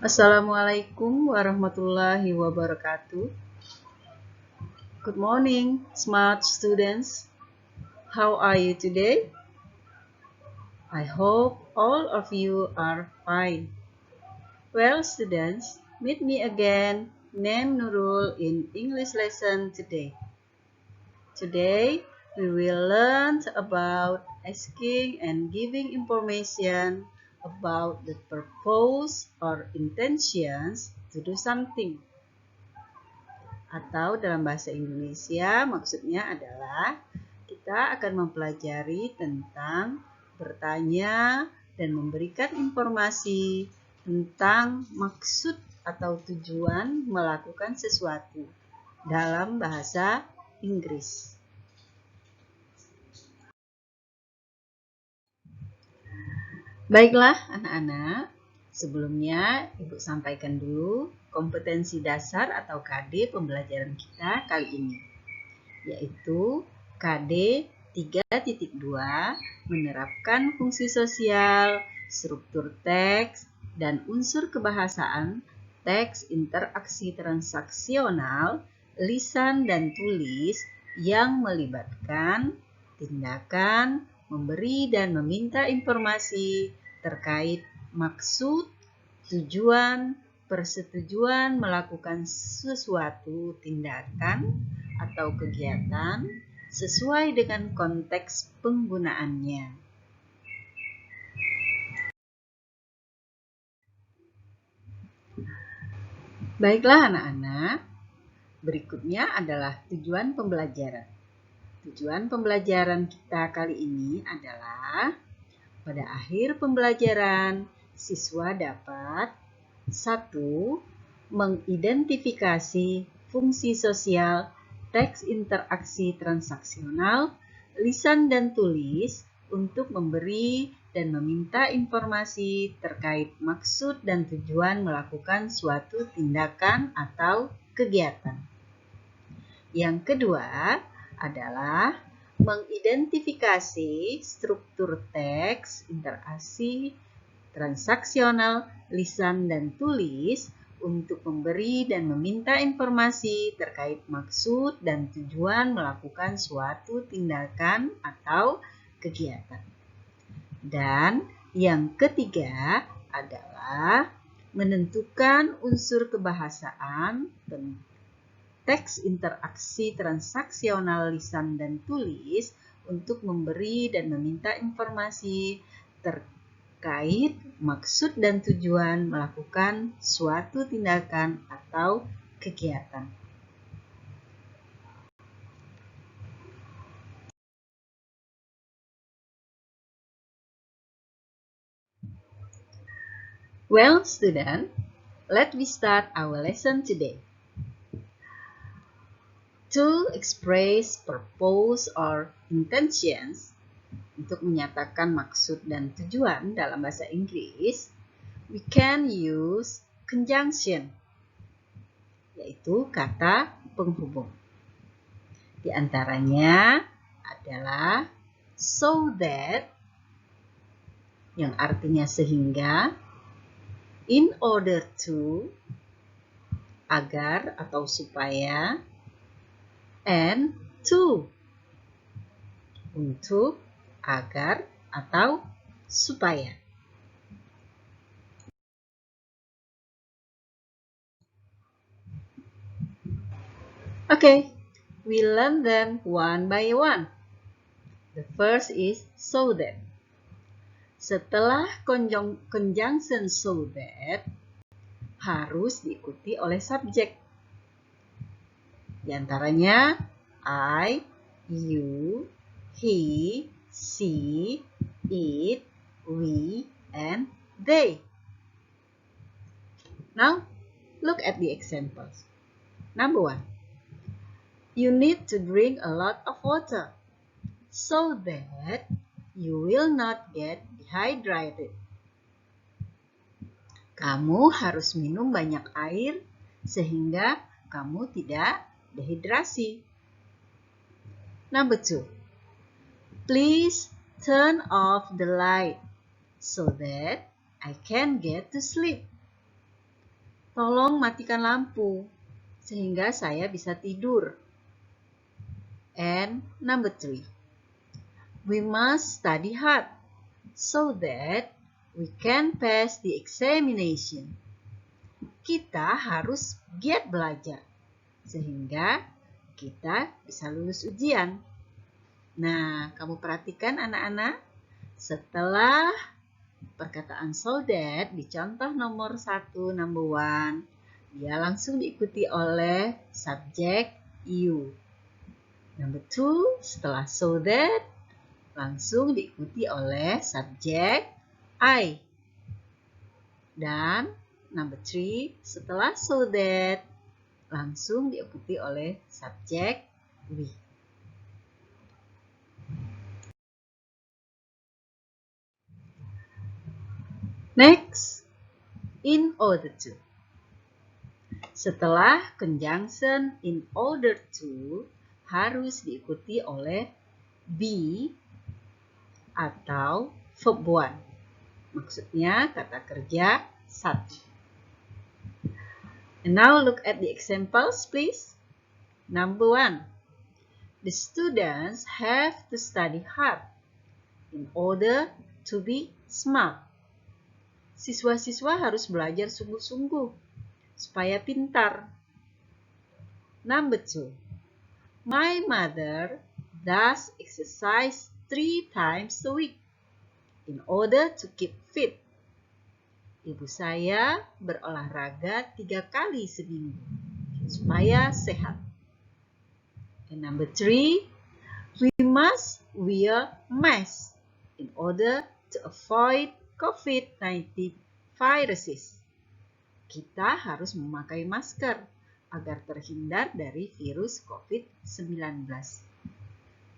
Assalamualaikum warahmatullahi wabarakatuh. Good morning, smart students. How are you today? I hope all of you are fine. Well, students, meet me again, named Nurul, in English lesson today. Today, we will learn about asking and giving information about the purpose or intentions to do something. Atau dalam bahasa Indonesia maksudnya adalah kita akan mempelajari tentang bertanya dan memberikan informasi tentang maksud atau tujuan melakukan sesuatu dalam bahasa Inggris. Baiklah anak-anak, sebelumnya Ibu sampaikan dulu kompetensi dasar atau KD pembelajaran kita kali ini, yaitu KD 3.2 menerapkan fungsi sosial, struktur teks, dan unsur kebahasaan, teks interaksi transaksional, lisan dan tulis yang melibatkan tindakan, memberi dan meminta informasi terkait maksud, tujuan, persetujuan melakukan sesuatu tindakan atau kegiatan sesuai dengan konteks penggunaannya. Baiklah anak-anak, berikutnya adalah tujuan pembelajaran. Tujuan pembelajaran kita kali ini adalah pada akhir pembelajaran, siswa dapat 1. Mengidentifikasi fungsi sosial, teks interaksi transaksional, lisan dan tulis untuk memberi dan meminta informasi terkait maksud dan tujuan melakukan suatu tindakan atau kegiatan. Yang kedua adalah mengidentifikasi struktur teks, interaksi, transaksional, lisan, dan tulis untuk memberi dan meminta informasi terkait maksud dan tujuan melakukan suatu tindakan atau kegiatan. Dan yang ketiga adalah menentukan unsur kebahasaan, teks interaksi transaksional lisan dan tulis untuk memberi dan meminta informasi terkait maksud dan tujuan melakukan suatu tindakan atau kegiatan. Well, student, let me start our lesson today. To express purpose or intentions, untuk menyatakan maksud dan tujuan dalam bahasa Inggris, we can use conjunction, yaitu kata penghubung. Di antaranya adalah so that, yang artinya sehingga, in order to, agar atau supaya, and to, untuk, agar, atau supaya. Okay, we learn them one by one. The first is so that. Setelah conjunction so that, harus diikuti oleh subjek. Di antaranya I, you, he, she, it, we, and they. Now, look at the examples. Number 1. You need to drink a lot of water so that you will not get dehydrated. Kamu harus minum banyak air sehingga kamu tidak dehidrasi. Number 2. Please turn off the light so that I can get to sleep. Tolong matikan lampu sehingga saya bisa tidur. And number 3. We must study hard so that we can pass the examination. Kita harus giat belajar sehingga kita bisa lulus ujian. Nah, kamu perhatikan anak-anak, setelah perkataan so that di contoh nomor 1, number 1, dia langsung diikuti oleh subjek you. Number 2, setelah so that langsung diikuti oleh subjek I. Dan number 3, setelah so that langsung diikuti oleh subjek we. Next, in order to. Setelah conjunction in order to harus diikuti oleh be atau verb 1. Maksudnya kata kerja 1. And now look at the examples, please. Number 1. The students have to study hard in order to be smart. Siswa-siswa harus belajar sungguh-sungguh supaya pintar. Number 2. My mother does exercise 3 times a week in order to keep fit. Ibu saya berolahraga 3 kali seminggu supaya sehat. And number 3, we must wear mask in order to avoid COVID-19 viruses. Kita harus memakai masker agar terhindar dari virus COVID-19.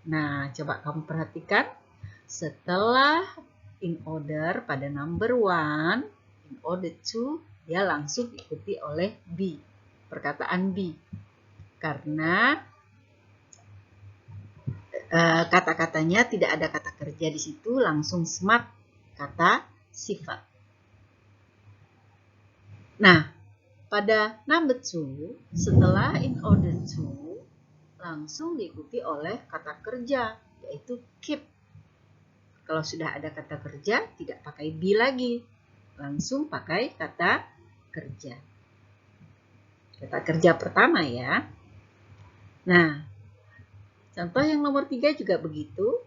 Nah, coba kamu perhatikan. Setelah in order pada number 1, in order to, dia langsung diikuti oleh be. Perkataan be. Karena kata-katanya tidak ada kata kerja di situ, langsung smart, kata sifat. Nah, pada number 2, setelah in order to, langsung diikuti oleh kata kerja, yaitu keep. Kalau sudah ada kata kerja, tidak pakai be lagi, langsung pakai kata kerja. Kata kerja pertama ya. Nah, contoh yang nomor 3 juga begitu.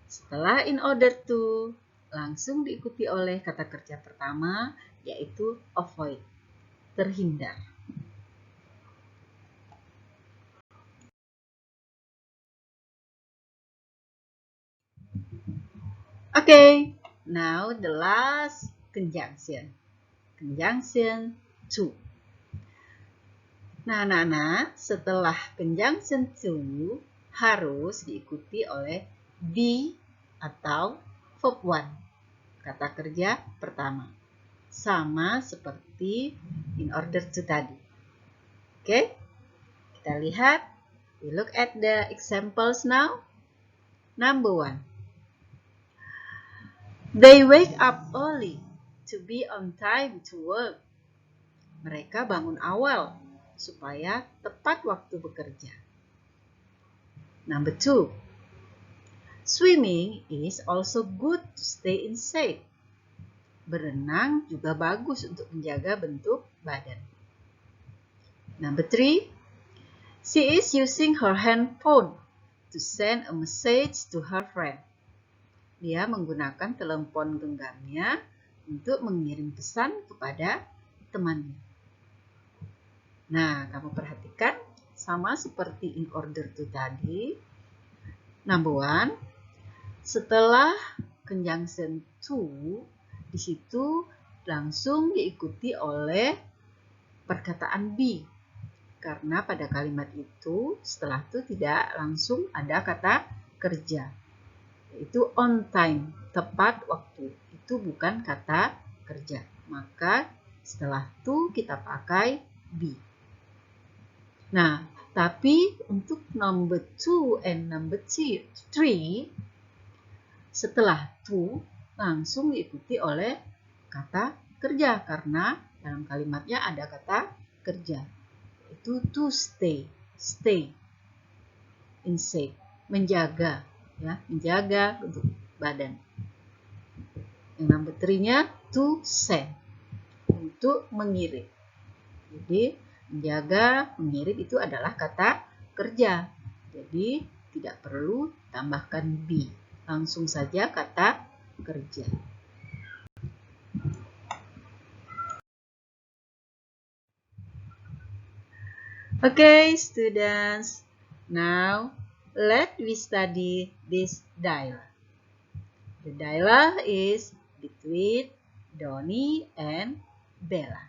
Setelah in order to, langsung diikuti oleh kata kerja pertama, yaitu avoid, terhindar. Okay, now the last conjunction. Conjunction to. Nah, anak-anak, setelah conjunction to harus diikuti oleh be atau verb 1. Kata kerja pertama. Sama seperti in order to tadi. Oke, kita lihat. We look at the examples now. Number 1. They wake up early to be on time to work. Mereka bangun awal supaya tepat waktu bekerja. Number 2. Swimming is also good to stay in shape. Berenang juga bagus untuk menjaga bentuk badan. Number 3. She is using her handphone to send a message to her friend. Dia menggunakan telepon genggamnya untuk mengirim pesan kepada temannya. Nah, kamu perhatikan sama seperti in order to tadi. Number 1, setelah conjunction to, di situ langsung diikuti oleh perkataan be. Karena pada kalimat itu, setelah itu tidak langsung ada kata kerja. Yaitu on time, tepat waktu. Itu bukan kata kerja. Maka setelah to kita pakai be. Nah, tapi untuk number 2 and number 3, setelah to langsung diikuti oleh kata kerja karena Dalam kalimatnya ada kata kerja. Itu to stay, stay in shape, menjaga, ya, menjaga bentuk badan. Yang number 3-nya to send, untuk mengirim. Jadi menjaga, mengirim itu adalah kata kerja. Jadi tidak perlu tambahkan be, langsung saja kata kerja. Okay, students. Now, let we study this dialogue. The dialogue is between Donnie and Bella.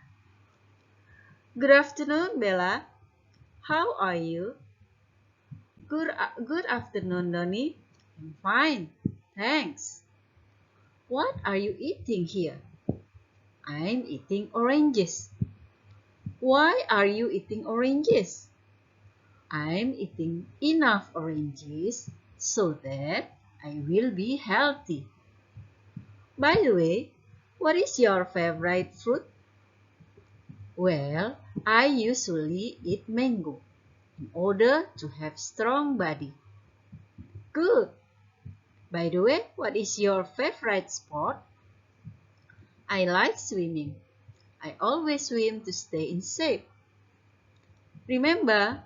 Good afternoon, Bella. How are you? Good afternoon, Donnie. I'm fine, thanks. What are you eating here? I'm eating oranges. Why are you eating oranges? I'm eating enough oranges so that I will be healthy. By the way, what is your favorite fruit? Well, I usually eat mango in order to have strong body. Good. By the way, what is your favorite sport? I like swimming. I always swim to stay in shape. Remember,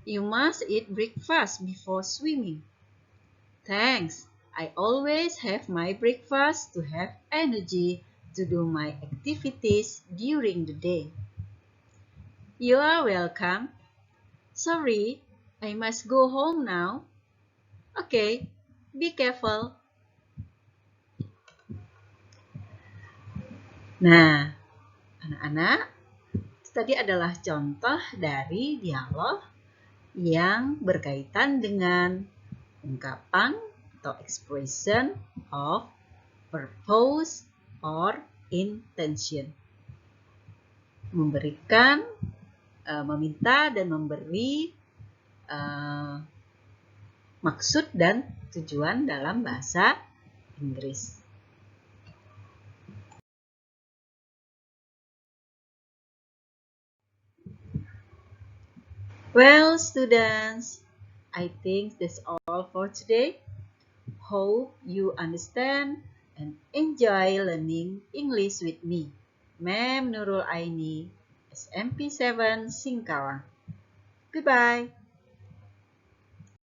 you must eat breakfast before swimming. Thanks. I always have my breakfast to have energy to do my activities during the day. You are welcome. Sorry, I must go home now. Okay, be careful. Nah, anak-anak, tadi adalah contoh dari dialog yang berkaitan dengan ungkapan atau expression of purpose or intention. Memberikan, meminta dan memberi maksud dan tujuan dalam bahasa Inggris. Well, students, I think that's all for today. Hope you understand and enjoy learning English with me, Ma'am Nurul Aini, SMP 7 Singkawang. Goodbye.